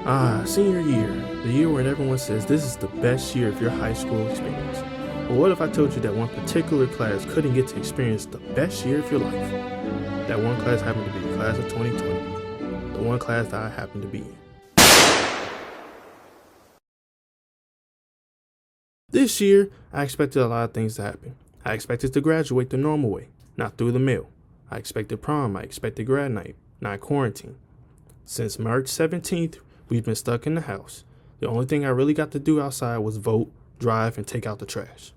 Senior year. The year when everyone says this is the best year of your high school experience. But what if I told you that one particular class couldn't get to experience the best year of your life? That one class happened to be the class of 2020. The one class that I happened to be in. This year, I expected a lot of things to happen. I expected to graduate the normal way, not through the mail. I expected prom, I expected grad night, not quarantine. Since March 17th, we've been stuck in the house. The only thing I really got to do outside was vote, drive, and take out the trash.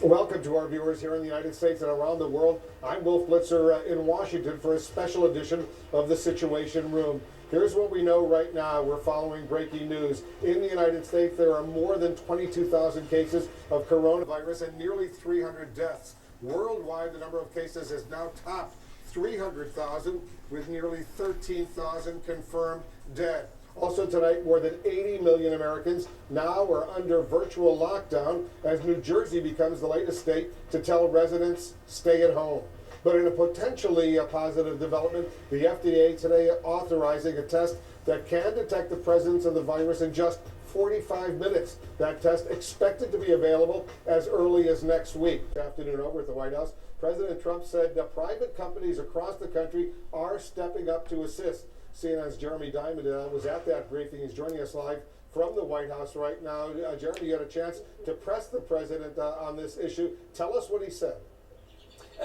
Welcome to our viewers here in the United States and around the world. I'm Wolf Blitzer in Washington for a special edition of the Situation Room. Here's what we know right now. We're following breaking news. In the United States, there are more than 22,000 cases of coronavirus and nearly 300 deaths. Worldwide, the number of cases has now topped 300,000 with nearly 13,000 confirmed dead. Also tonight, more than 80 million Americans now are under virtual lockdown as New Jersey becomes the latest state to tell residents stay at home. But in a potentially positive development, the FDA today authorizing a test that can detect the presence of the virus in just 45 minutes. That test expected to be available as early as next week. This afternoon over at the White House, President Trump said that private companies across the country are stepping up to assist. CNN's Jeremy Diamond was at that briefing. He's joining us live from the White House right now. Jeremy, you had a chance to press the president on this issue. Tell us what he said.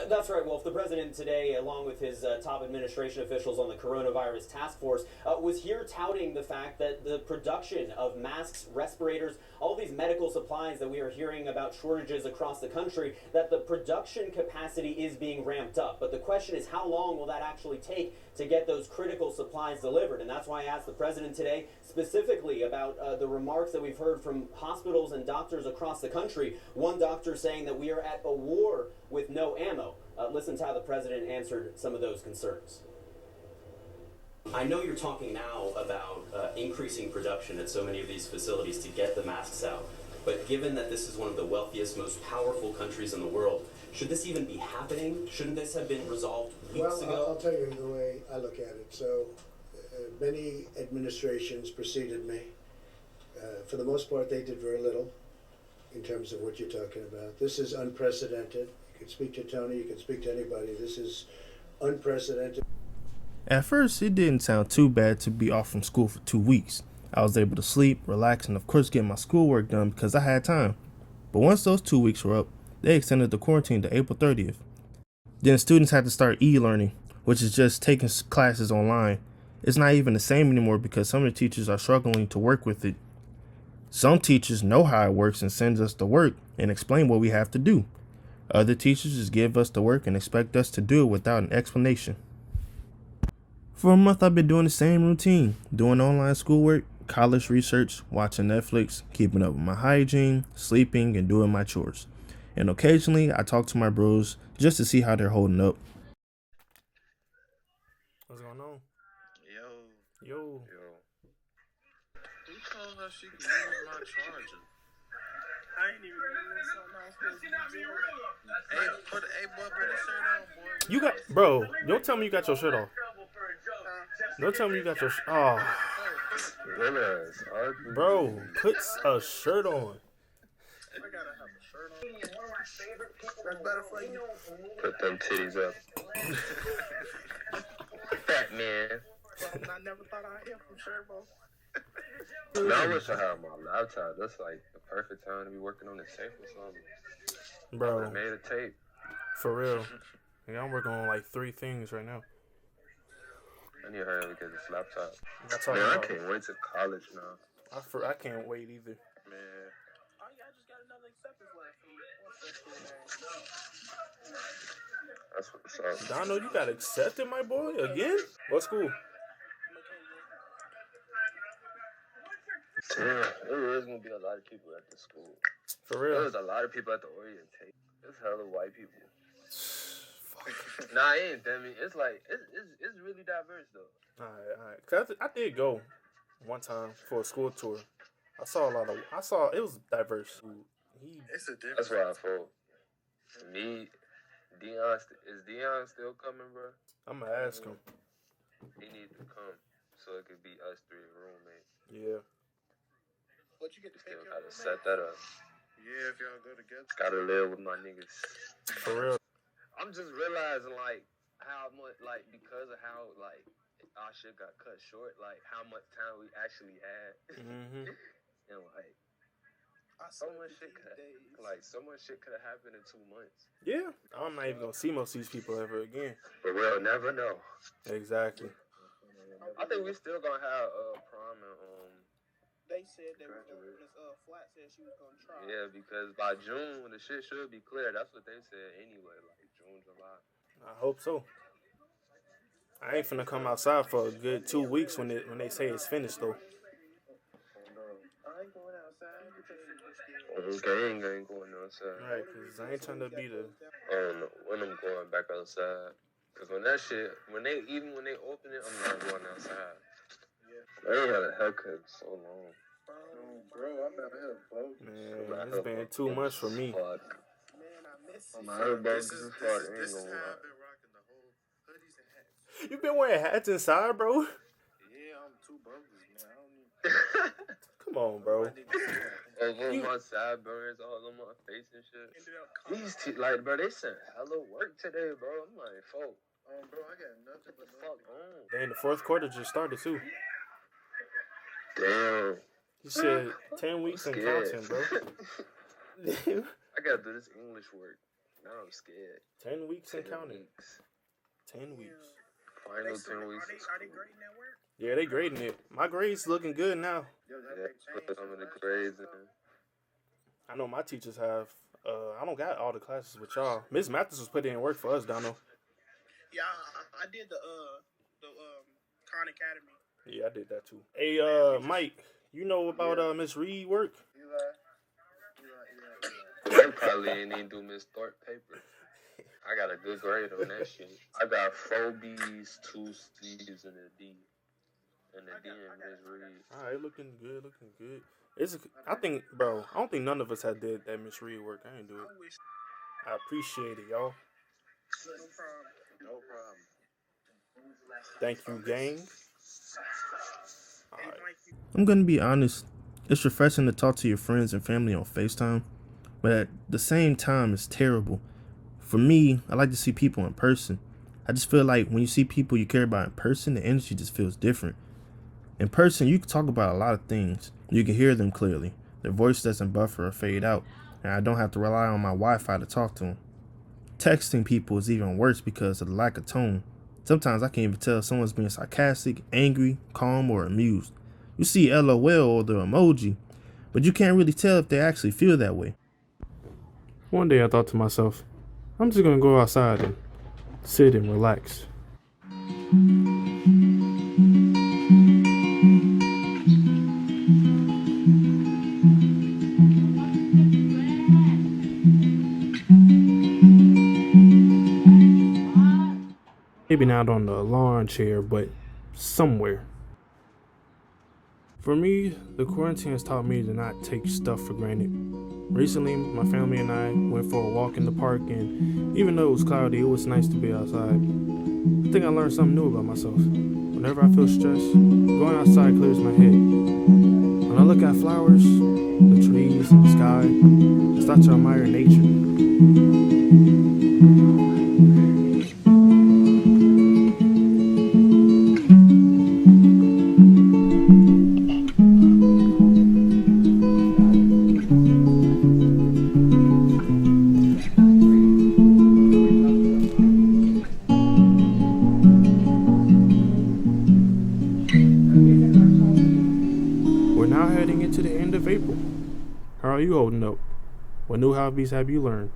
That's right, Wolf. The president today, along with his top administration officials on the coronavirus task force, was here touting the fact that the production of masks, respirators, all these medical supplies that we are hearing about shortages across the country, that the production capacity is being ramped up. But the question is, how long will that actually take to get those critical supplies delivered? And that's why I asked the president today specifically about the remarks that we've heard from hospitals and doctors across the country. One doctor saying that we are at a war with no ammo. Listen to how the president answered some of those concerns. I know you're talking now about increasing production at so many of these facilities to get the masks out, but given that this is one of the wealthiest, most powerful countries in the world, should this even be happening? Shouldn't this have been resolved weeks ago? I'll tell you the way I look at it. So many administrations preceded me. For the most part, they did very little in terms of what you're talking about. This is unprecedented. You can speak to Tony, you can speak to anybody. This is unprecedented. At first, it didn't sound too bad to be off from school for 2 weeks. I was able to sleep, relax, and of course get my schoolwork done because I had time. But once those 2 weeks were up, they extended the quarantine to April 30th. Then students had to start e-learning, which is just taking classes online. It's not even the same anymore because some of the teachers are struggling to work with it. Some teachers know how it works and send us the work and explain what we have to do. Other teachers just give us the work and expect us to do it without an explanation. For a month, I've been doing the same routine, doing online schoolwork, college research, watching Netflix, keeping up with my hygiene, sleeping, and doing my chores. And occasionally, I talk to my bros just to see how they're holding up. What's going on? Yo. Who told her she could use my charger? I ain't even doing something I'm supposed to be doing. Hey, boy, put a shirt on, boy. You got, bro, don't tell me you got your shirt off. Don't tell me you got your bro, put a shirt on. I gotta have a shirt on. That's better for you. Put them titties up. Fat man. I never thought I'd hear from Sherbo. No, I wish I had my laptop. That's like the perfect time to be working on the tape or something. Bro, I made a tape. For real. Yeah, I'm working on like 3 things right now. I need to hurry up and get this laptop. Man, I can't wait to college now. I can't wait either. Man. Oh, yeah, I just got another acceptance last week. That's what's up. I know you got accepted, my boy, again? What school? Damn, there is going to be a lot of people at the school. For real? There's a lot of people at the orientation. There's hella white people. Fuck. Nah, it ain't that. It's like, it's really diverse, though. Alright. Cause I did go one time for a school tour. It was diverse. It's a difference. That's why I feel. For me, Is Dion still coming, bro? I'm gonna ask him. He needs to come so it could be us three roommates. Yeah. But you get to Still take gotta set that up. Yeah, if y'all go together. Gotta live with my niggas. For real. I'm just realizing, like, how much, like, because of how, like, our shit got cut short, like, how much time we actually had. Mm-hmm. And, like, so much shit could have happened in 2 months. Yeah. I'm not even gonna see most of these people ever again. But we'll never know. Exactly. I think we still gonna have prom and They said they were going to, Flat said she was going to try. yeah, because by June the shit should be clear. That's what they said anyway, like June, July. I hope so. I ain't finna come outside for a good 2 weeks when they say it's finished though. I ain't going outside because Okay, I ain't going outside. Right, cause I ain't trying to be the. I don't know when I'm going back outside. Cause when they open it, I'm not going outside. I ain't had a haircut in so long. bro, I'm about to have both. Man, it's been 2 months for me. Fuck. Man, I miss I'm it. out of This boxes is and fuck. Ain't this is gonna how lie. I've been rocking the whole hoodies and hats. You been wearing hats inside, bro? Yeah, I'm too bogus, man. I don't need. Come on, bro. I need to see that. Over my sideburns, all on my face and shit. Like, bro, they sent hella work today, bro. I'm like, fuck. Bro, I got nothing but Fuck on. Dang, the fourth quarter just started too. Damn. You said 10 weeks and scared. counting, bro. I gotta do this English work. Now I'm scared. 10 weeks and 10 counting. weeks. 10 weeks. Final 10 weeks. Are they grading that work? Yeah, they grading it. My grade's looking good now. Yo, Yeah, put some of the grades in. I know my teachers have. I don't got all the classes with y'all. Miss Mathis was putting in work for us, Dono. Yeah, I did the Khan Academy. Yeah, I did that too. Hey, Mike, you know about Miss Reed work? I probably ain't even do Miss Thorpe paper. I got a good grade on that shit. I got 4 B's, 2 C's, and a D. And a D in Miss Reed. All right, looking good, looking good. I think, bro, I don't think none of us had did that Miss Reed work. I ain't do it. I appreciate it, y'all. No problem. Thank you, gang. All right. I'm going to be honest. It's refreshing to talk to your friends and family on FaceTime, but at the same time, it's terrible. For me, I like to see people in person. I just feel like when you see people you care about in person, the energy just feels different. In person, you can talk about a lot of things. You can hear them clearly. Their voice doesn't buffer or fade out, and I don't have to rely on my Wi-Fi to talk to them. Texting people is even worse because of the lack of tone. Sometimes I can't even tell if someone's being sarcastic, angry, calm, or amused. You see LOL or the emoji, but you can't really tell if they actually feel that way. One day I thought to myself, I'm just going to go outside and sit and relax. Maybe not on the lawn chair, but somewhere. For me, the quarantine has taught me to not take stuff for granted. Recently, my family and I went for a walk in the park, and even though it was cloudy, it was nice to be outside. I think I learned something new about myself. Whenever I feel stressed, going outside clears my head. When I look at flowers, the trees, and the sky, I start to admire nature. Heading into the end of April. How are you holding up? What new hobbies have you learned?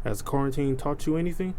Has quarantine taught you anything?